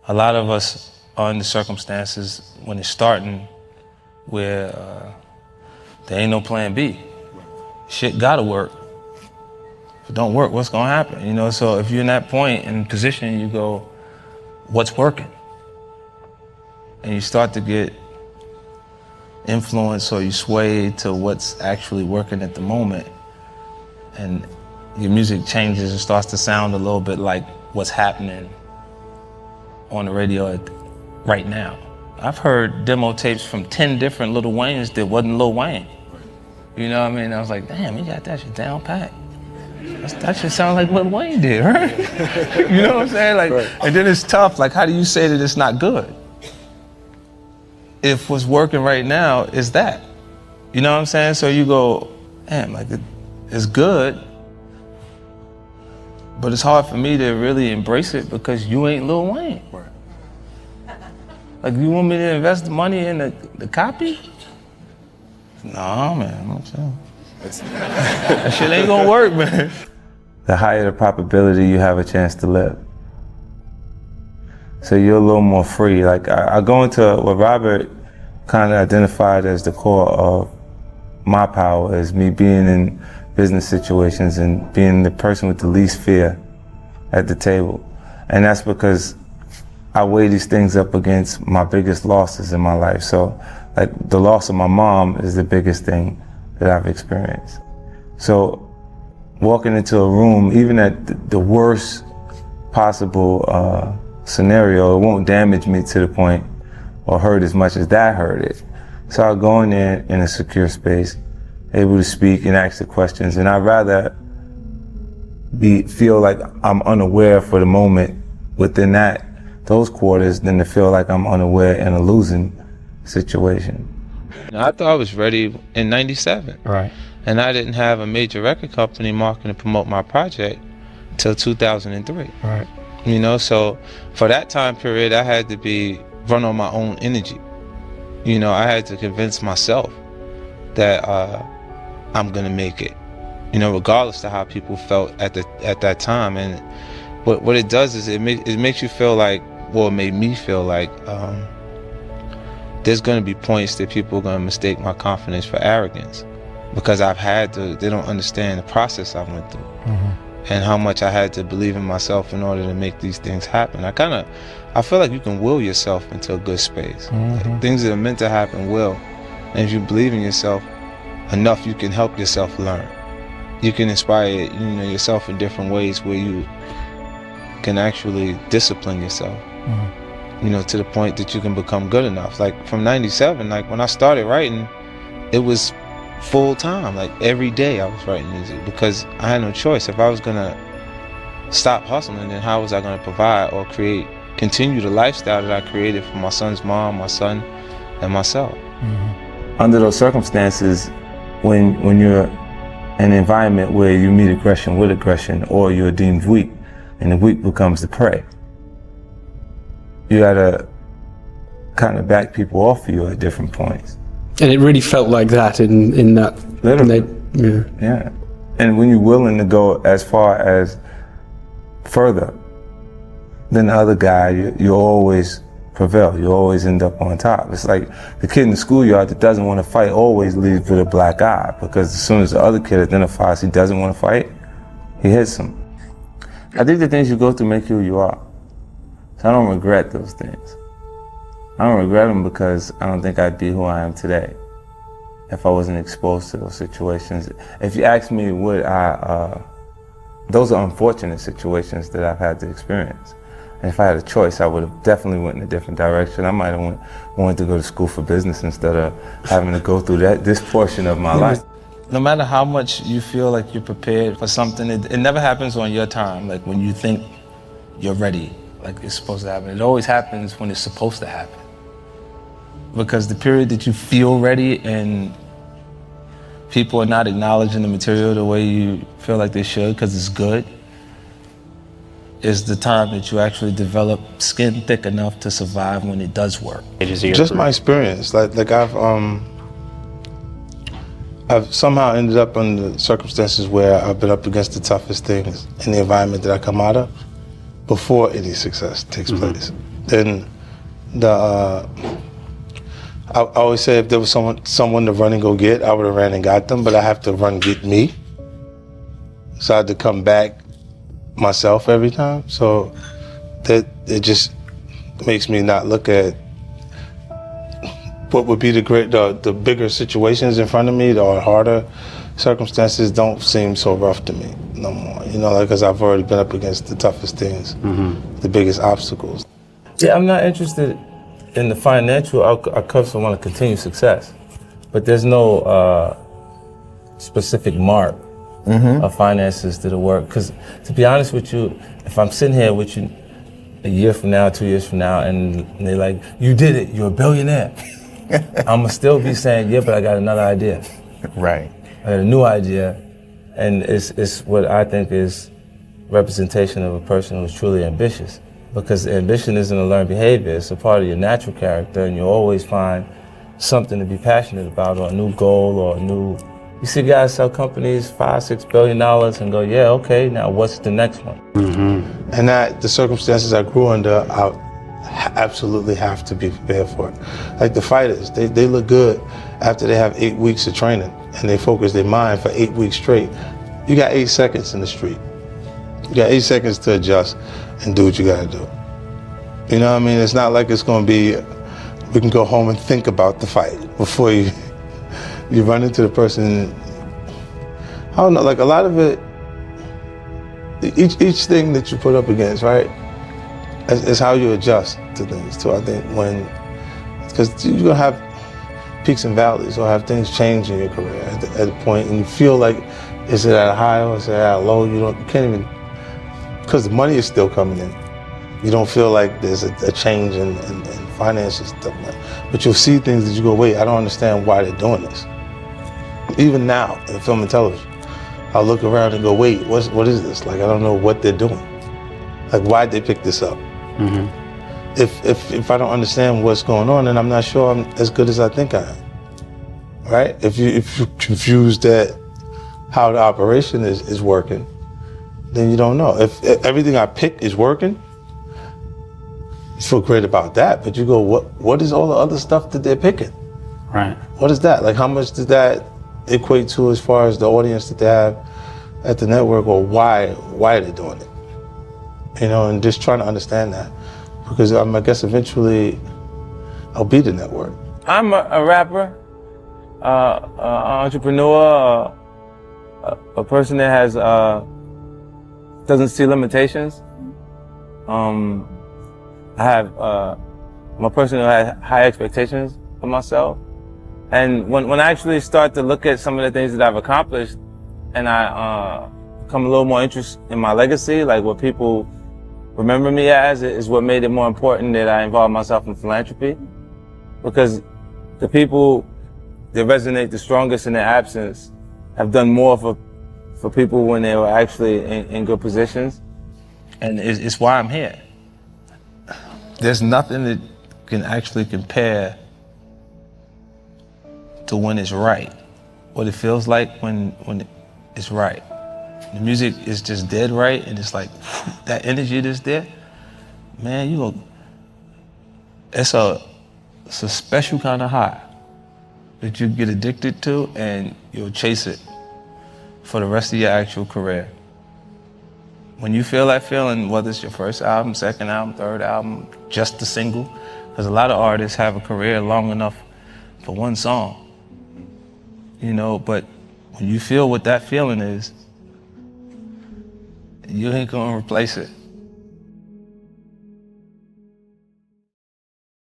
a lot of us are in the circumstances when it's starting where there ain't no plan B. Shit gotta work. If it don't work, what's gonna happen? You know, so if you're in that point and position, you go, what's working? And you start to get influence or you sway to what's actually working at the moment. And your music changes and starts to sound a little bit like what's happening on the radio right now. I've heard demo tapes from 10 different Lil Waynes that wasn't Lil Wayne. You know what I mean? I was like, damn, he got that shit down pat. That shit sounds like what Wayne did, right? You know what I'm saying? Like, right. And then it's tough, like how do you say that it's not good? If what's working right now is that. You know what I'm saying? So you go, damn, like it's good, but it's hard for me to really embrace it because you ain't Lil Wayne. Right. Like, you want me to invest the money in the copy? No, man, I'm saying. That shit ain't gonna work, man. The higher the probability you have a chance to live. So you're a little more free. Like, I go into what Robert kind of identified as the core of my power, is me being in business situations and being the person with the least fear at the table. And that's because I weigh these things up against my biggest losses in my life. So, like, the loss of my mom is the biggest thing that I've experienced. So, walking into a room, even at the worst possible scenario, it won't damage me to the point or hurt as much as that hurt it. So I'll go in there in a secure space, able to speak and ask the questions, and I'd rather feel like I'm unaware for the moment within those quarters than to feel like I'm unaware in a losing situation. I thought I was ready in '97. Right. And I didn't have a major record company marketing to promote my project till 2003. Right. You know, so for that time period, I had to run on my own energy. You know, I had to convince myself that I'm gonna make it. You know, regardless of how people felt at that time. And what it does is it makes you feel like, well, it made me feel like there's gonna be points that people are gonna mistake my confidence for arrogance, because they don't understand the process I went through. Mm-hmm. And how much I had to believe in myself in order to make these things happen. I feel like you can will yourself into a good space. Mm-hmm. Like, things that are meant to happen will. And if you believe in yourself enough, you can help yourself learn. You can inspire, yourself in different ways where you can actually discipline yourself. Mm-hmm. To the point that you can become good enough. Like, from '97, like when I started writing, it was full time. Like, every day I was writing music because I had no choice. If I was gonna stop hustling, then how was I gonna provide or continue the lifestyle that I created for my son's mom, my son, and myself? Mm-hmm. Under those circumstances, when you're in an environment where you meet aggression with aggression, or you're deemed weak, and the weak becomes the prey, you gotta kind of back people off of you at different points. And it really felt like that in that. Literally. Yeah. And when you're willing to go as far as further than the other guy, you always prevail. You always end up on top. It's like the kid in the schoolyard that doesn't want to fight always leaves with a black eye, because as soon as the other kid identifies he doesn't want to fight, he hits him. I think the things you go through make you who you are. So I don't regret those things. I don't regret them because I don't think I'd be who I am today if I wasn't exposed to those situations. If you ask me, those are unfortunate situations that I've had to experience. And if I had a choice, I would have definitely went in a different direction. I might have wanted to go to school for business instead of having to go through this portion of my life. No matter how much you feel like you're prepared for something, it never happens on your time, like when you think you're ready, like it's supposed to happen. It always happens when it's supposed to happen. Because the period that you feel ready and people are not acknowledging the material the way you feel like they should because it's good, is the time that you actually develop skin thick enough to survive when it does work. Just my experience. Like I've somehow ended up under circumstances where I've been up against the toughest things in the environment that I come out of before any success takes place. then I always say if there was someone to run and go get, I would have ran and got them, but I have to run get me. So I had to come back myself every time. So that it just makes me not look at what would be the bigger situations in front of me or harder circumstances don't seem so rough to me no more. You know, like, because I've already been up against the toughest things, the biggest obstacles. Yeah, I'm not interested in the financial outcomes. I want to continue success, but there's no specific mark of finances to the work. Because to be honest with you, if I'm sitting here with you a year from now, 2 years from now, and they're like, "You did it, you're a billionaire," I'ma still be saying, "Yeah, but I got another idea." Right. I had a new idea, and it's what I think is representation of a person who's truly ambitious. Because ambition isn't a learned behavior, it's a part of your natural character, and you'll always find something to be passionate about, or a new goal, or a new... You see guys sell companies $5-6 billion and go, yeah, okay, now what's the next one? And that the circumstances I grew under, I absolutely have to be prepared for it. Like the fighters, they look good after they have 8 weeks of training and they focus their mind for 8 weeks straight. You got 8 seconds in the street. You got 8 seconds to adjust and do what you gotta do. You know what I mean? It's not like it's gonna be, we can go home and think about the fight before you run into the person. I don't know, like a lot of it, each thing that you put up against, right, is how you adjust to things too. I think because you're gonna have peaks and valleys or have things change in your career at a point, and you feel like, is it at a high or is it at a low? You can't even, because the money is still coming in. You don't feel like there's a change in finances, but you'll see things that you go, wait, I don't understand why they're doing this. Even now in film and television, I'll look around and go, wait, what is this? Like, I don't know what they're doing. Like, why'd they pick this up? If I don't understand what's going on, then I'm not sure I'm as good as I think I am, right? If you're confused at how the operation is working, then you don't know. If everything I pick is working, you feel great about that, but you go, what is all the other stuff that they're picking? Right. What is that? Like, how much does that equate to as far as the audience that they have at the network, or why are they doing it? You know, and just trying to understand that, because I guess eventually I'll be the network. I'm a rapper, an entrepreneur, a person that has doesn't see limitations. I'm a person who has high expectations for myself. And when I actually start to look at some of the things that I've accomplished, and I become a little more interested in my legacy, like what people remember me as, is what made it more important that I involve myself in philanthropy. Because the people that resonate the strongest in their absence have done more for people when they were actually in good positions. And it's why I'm here. There's nothing that can actually compare to when it's right. What it feels like when it's right. The music is just dead right, and it's like that energy that's there, man, it's a special kind of high that you get addicted to, and you'll chase it for the rest of your actual career. When you feel that feeling, whether it's your first album, second album, third album, just a single, because a lot of artists have a career long enough for one song, but when you feel what that feeling is, you ain't gonna replace it.